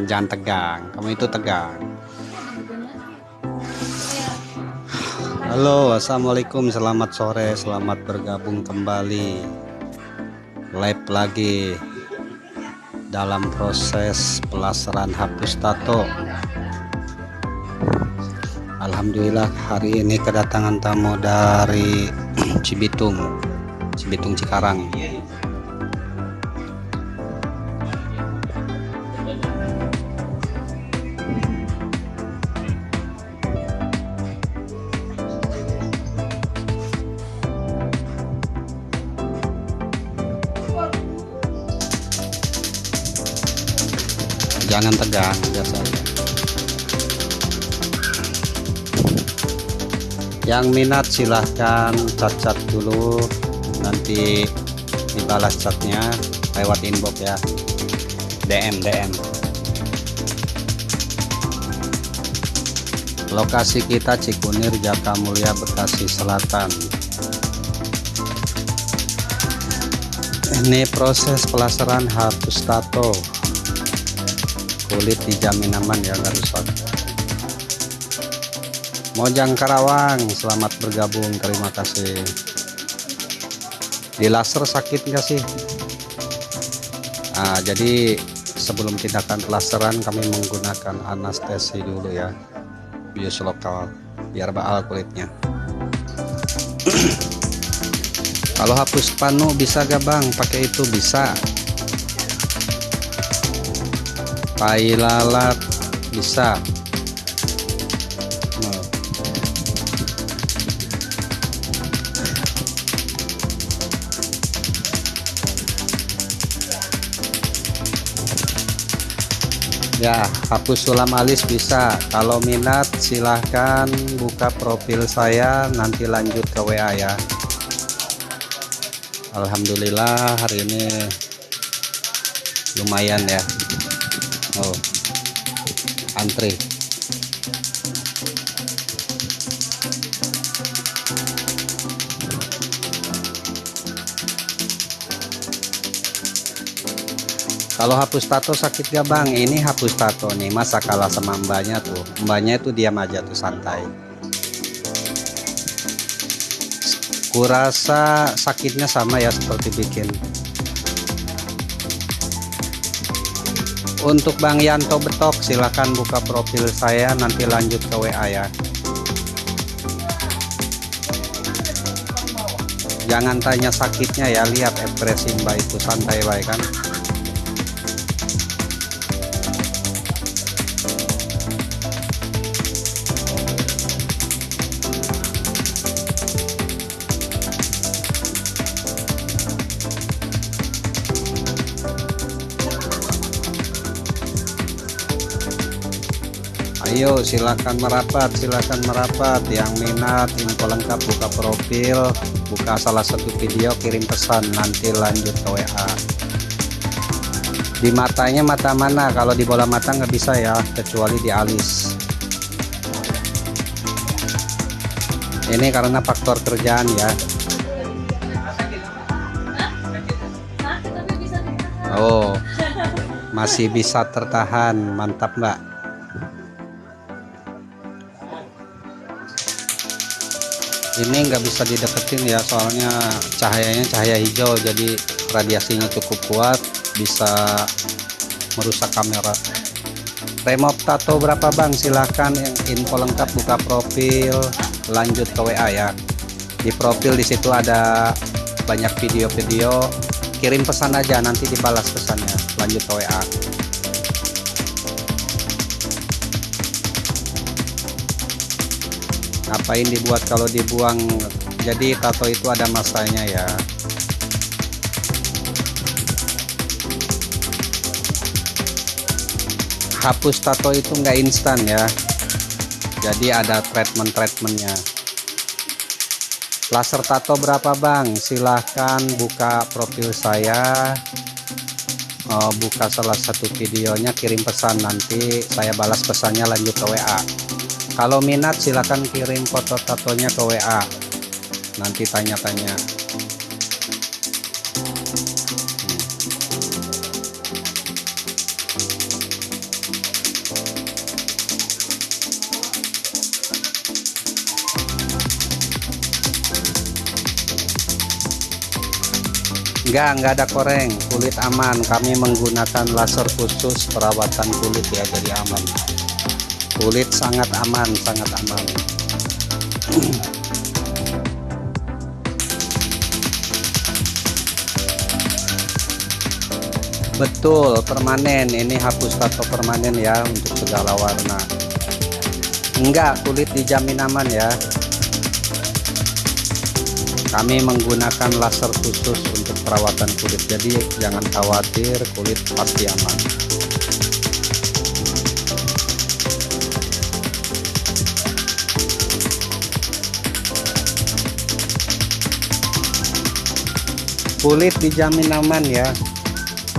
Jangan tegang, kamu itu tegang. Halo, assalamualaikum, selamat sore, selamat bergabung kembali live lagi dalam proses pelasaran hapus tato. Alhamdulillah hari ini kedatangan tamu dari Cibitung Cikarang. Jangan tegang, biasa aja. Yang minat silahkan cat dulu, nanti dibalas chatnya lewat inbox ya, DM. Lokasi kita Cikunir, Jakamulya, Bekasi Selatan. Ini proses pelasaran hapus tato. Kulit dijamin aman ya, nggak rusak. Mojang Karawang, selamat bergabung, terima kasih. Di laser sakit nggak sih? Jadi sebelum tindakan pelasaran kami menggunakan anestesi dulu ya, bius lokal biar baal kulitnya. Kalau hapus panu bisa gak bang? Pakai itu bisa. Tai lalat bisa. Ya, hapus sulam alis bisa. Kalau minat silahkan buka profil saya, nanti lanjut ke WA ya. Alhamdulillah hari ini lumayan ya. Antri. Kalau hapus tato sakit gak bang? Ini hapus tato nih, masa kalah sama mbaknya tuh. Mbaknya itu diam aja tuh, santai. Kurasa sakitnya sama ya seperti bikin. Untuk Bang Yanto Betok silahkan buka profil saya, nanti lanjut ke WA ya. Jangan tanya sakitnya ya, lihat ekspresi mbak itu santai baik kan. Ayo silakan merapat yang minat info lengkap, buka profil, buka salah satu video, kirim pesan, nanti lanjut ke WA. Di matanya mata mana? Kalau di bola mata nggak bisa ya, kecuali di alis. Ini karena faktor kerjaan ya. Oh, masih bisa tertahan, mantap mbak. Ini nggak bisa dideketin ya, soalnya cahayanya cahaya hijau, jadi radiasinya cukup kuat, bisa merusak kamera. Remove tato berapa bang? Silahkan info lengkap, buka profil, lanjut ke WA ya. Di profil di situ ada banyak video-video, kirim pesan aja, nanti dibalas pesannya, lanjut ke WA. Ngapain dibuat kalau dibuang? Jadi tato itu ada masanya ya. Hapus tato itu nggak instan ya, jadi ada treatmentnya. Laser tato berapa bang? Silahkan buka profil saya, buka salah satu videonya, kirim pesan, nanti saya balas pesannya, lanjut ke WA. Kalau minat silahkan kirim foto tatonya ke WA, nanti tanya-tanya. Enggak ada koreng, kulit aman. Kami menggunakan laser khusus perawatan kulit ya, jadi aman. Kulit sangat aman, sangat aman. Betul, permanen. Ini hapus tato permanen ya, untuk segala warna. Enggak, kulit dijamin aman ya. Kami menggunakan laser khusus untuk perawatan kulit, jadi jangan khawatir, kulit pasti aman. Kulit dijamin aman ya,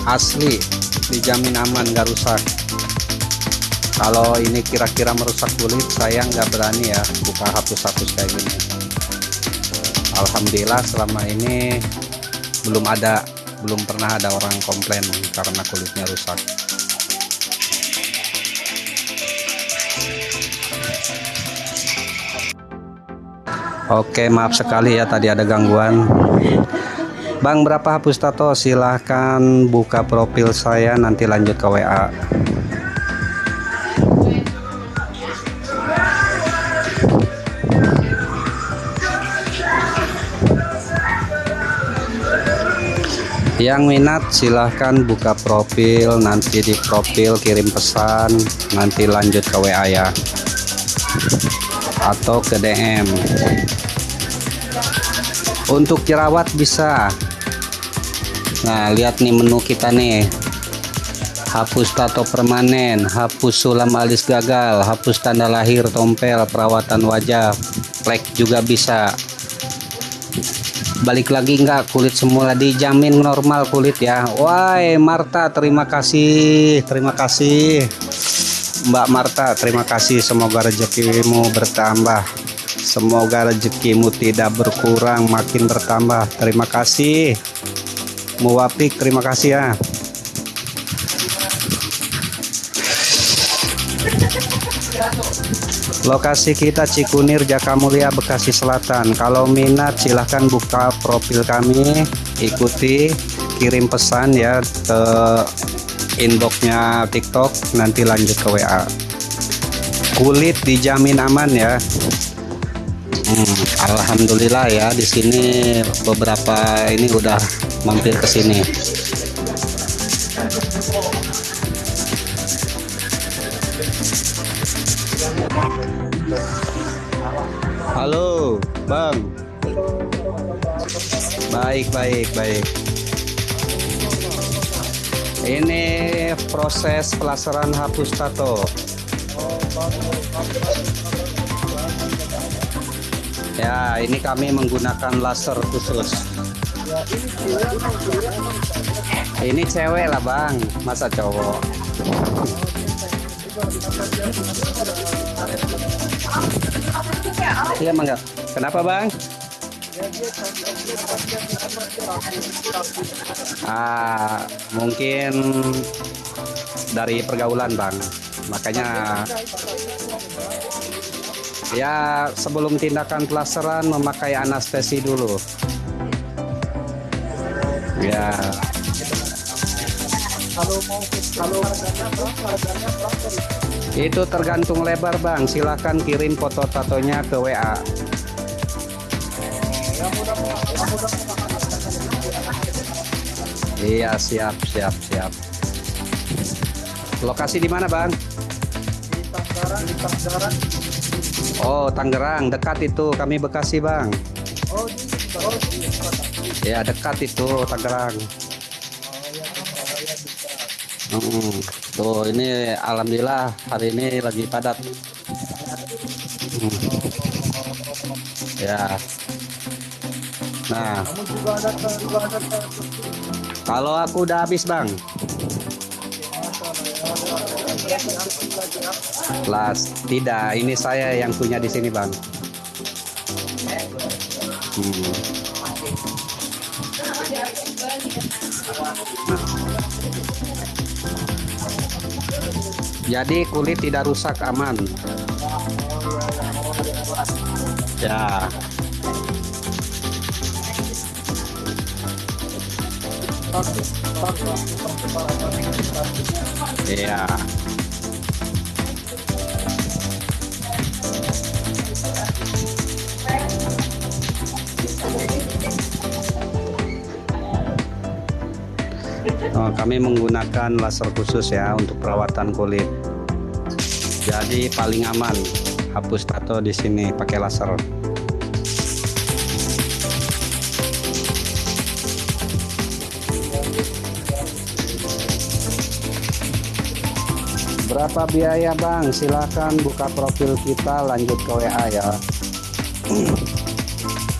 asli dijamin aman, nggak rusak. Kalau ini kira-kira merusak kulit, saya nggak berani ya buka hapus-hapus kayak gini. Alhamdulillah selama ini belum pernah ada orang komplain karena kulitnya rusak. Oke, maaf sekali ya tadi ada gangguan. Bang, berapa hapus tato? Silahkan buka profil saya, nanti lanjut ke WA. Yang minat silahkan buka profil, nanti di profil kirim pesan, nanti lanjut ke WA ya, atau ke DM. Untuk jerawat bisa. Nah, lihat nih menu kita nih. Hapus tato permanen, hapus sulam alis gagal, hapus tanda lahir, tompel, perawatan wajah, flek juga bisa. Balik lagi enggak, kulit semula dijamin normal kulit ya. Wah, Marta, terima kasih Mbak Marta, terima kasih. Semoga rezekimu bertambah, semoga rezekimu tidak berkurang, makin bertambah. Terima kasih Muwafik, terima kasih ya. Lokasi kita Cikunir, Jakamulia, Bekasi Selatan. Kalau minat silahkan buka profil kami, ikuti, kirim pesan ya ke inboxnya TikTok, nanti lanjut ke WA. Kulit dijamin aman ya. Alhamdulillah ya, di sini beberapa ini udah mampir ke sini. Halo, Bang. Baik. Ini proses pelasaran hapus tato. Ya, ini kami menggunakan laser khusus. Ini cewek lah Bang, masa cowok? Iya Mangga. Kenapa Bang? Mungkin dari pergaulan Bang, makanya ya sebelum tindakan pelasaran memakai anestesi dulu ya. Itu tergantung lebar Bang, silahkan kirim foto tatonya ke WA. Iya, siap. Lokasi di mana Bang? Di Tangerang. Oh, Tangerang, dekat itu. Kami Bekasi Bang. Ya, dekat itu Tangerang. Tuh, ini alhamdulillah hari ini lagi padat. Ya. Nah, kalau aku udah habis Bang. Tidak, ini saya yang punya di sini Bang. Jadi kulit tidak rusak, aman. Ya. Iya. Oh, kami menggunakan laser khusus ya untuk perawatan kulit. Jadi paling aman hapus tato di sini pakai laser. Berapa biaya Bang? Silahkan buka profil kita, lanjut ke WA ya.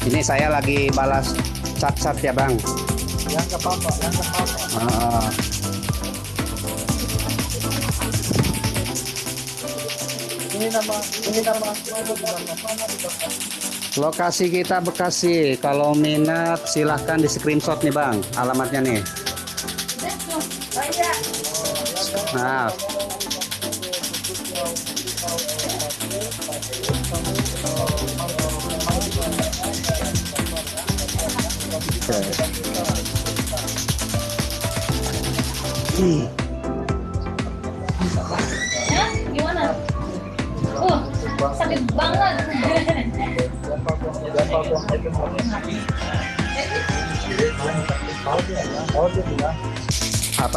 Ini saya lagi balas chat-chat ya Bang. Yang ke papa. Ini nama Lokasi kita Bekasi. Kalau minat silahkan di screenshot nih Bang, alamatnya nih. Nah, Ya, gimana? Sakit banget.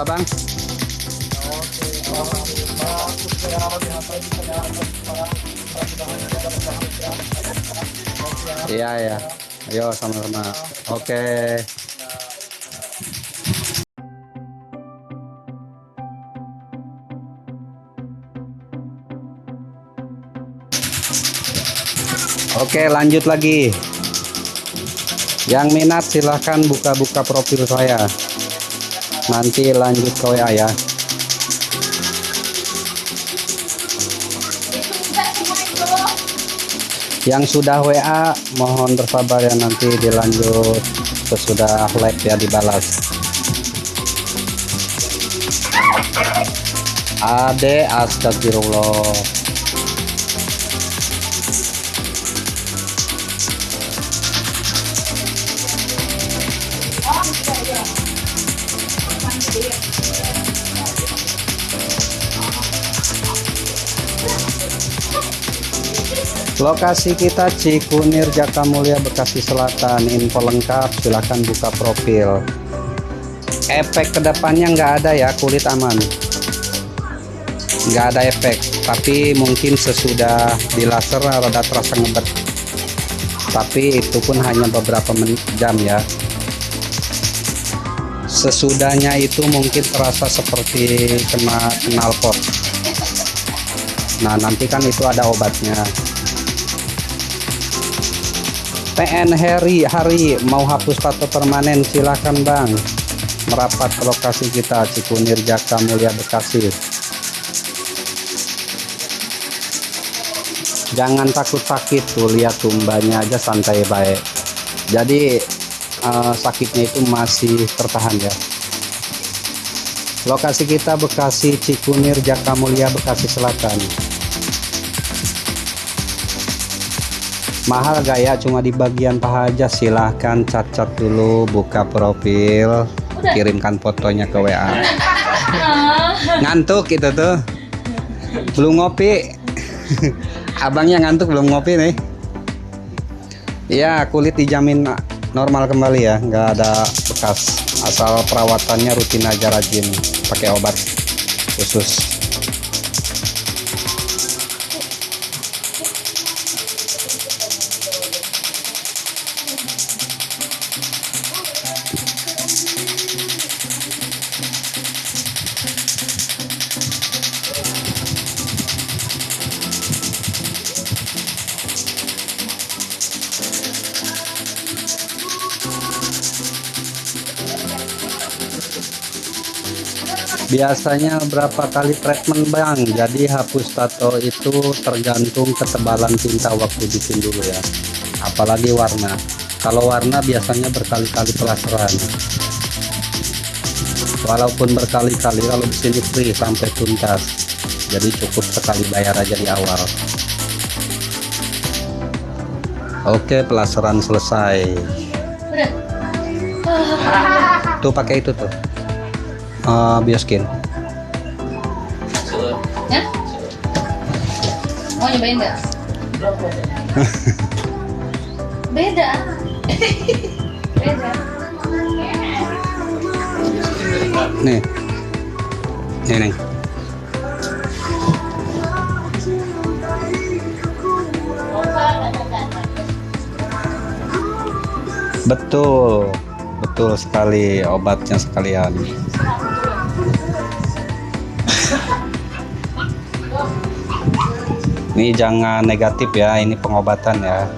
apa Bang? Iya ya. Ayo sama-sama. Oke. Oke, lanjut lagi. Yang minat silahkan buka-buka profil saya. Nanti lanjut ke WA ya. Yang sudah WA mohon bersabar ya, nanti dilanjut sesudah live ya, dibalas. Ade, astagfirullah. Lokasi kita Cikunir, Jakamulya, Bekasi Selatan. Info lengkap silahkan buka profil. Efek kedepannya nggak ada ya, kulit aman, nggak ada efek, tapi mungkin sesudah di laser rada terasa ngebet, tapi itu pun hanya beberapa jam ya. Sesudahnya itu mungkin terasa seperti kena knalpot. Nah, nanti kan itu ada obatnya. PN Hari mau hapus tato permanen, silahkan Bang, merapat ke lokasi kita Cikunir, Jakamulya, Bekasi. Jangan takut sakit tuh, lihat tumbanya aja santai baik. Jadi sakitnya itu masih tertahan ya. Lokasi kita Bekasi, Cikunir, Jakamulya, Bekasi Selatan. Mahal gaya, cuma di bagian paha aja. Silahkan cat-cat dulu, buka profil, kirimkan fotonya ke WA. Ngantuk itu tuh, belum ngopi. Abangnya ngantuk belum ngopi nih. Ya, kulit dijamin normal kembali ya, nggak ada bekas. Asal perawatannya rutin aja, rajin pakai obat khusus. Biasanya berapa kali treatment Bang? Jadi hapus tato itu tergantung ketebalan tinta waktu bikin dulu ya, apalagi warna. Kalau warna biasanya berkali-kali pelaseran, walaupun berkali-kali, kalau di sini free sampai tuntas, jadi cukup sekali bayar aja di awal. Oke, pelaseran selesai. Udah. Tuh pakai itu tuh. Bioskin. Ya? Mau nyobain nggak? Beda. Beda. Nih. Nih. Betul. Betul sekali, obatnya sekalian. Ini jangan negatif ya, ini pengobatan ya.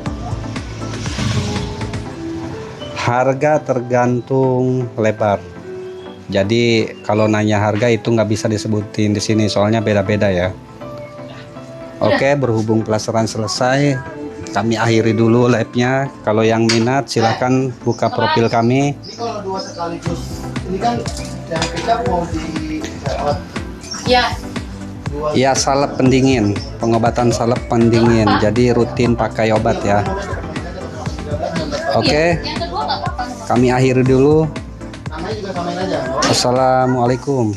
Harga tergantung lebar. Jadi kalau nanya harga itu nggak bisa disebutin di sini, soalnya beda-beda ya. Oke, berhubung pelajaran selesai, kami akhiri dulu live-nya. Kalau yang minat silahkan buka profil kami. Ini kalau 2 sekaligus, ini kan yang kecap mau di Ya. Ya, salep pendingin, pengobatan salep pendingin. Jadi rutin pakai obat ya. Oke, Yang kedua nggak apa-apa. kami akhiri dulu. namanya juga samain aja. Assalamualaikum.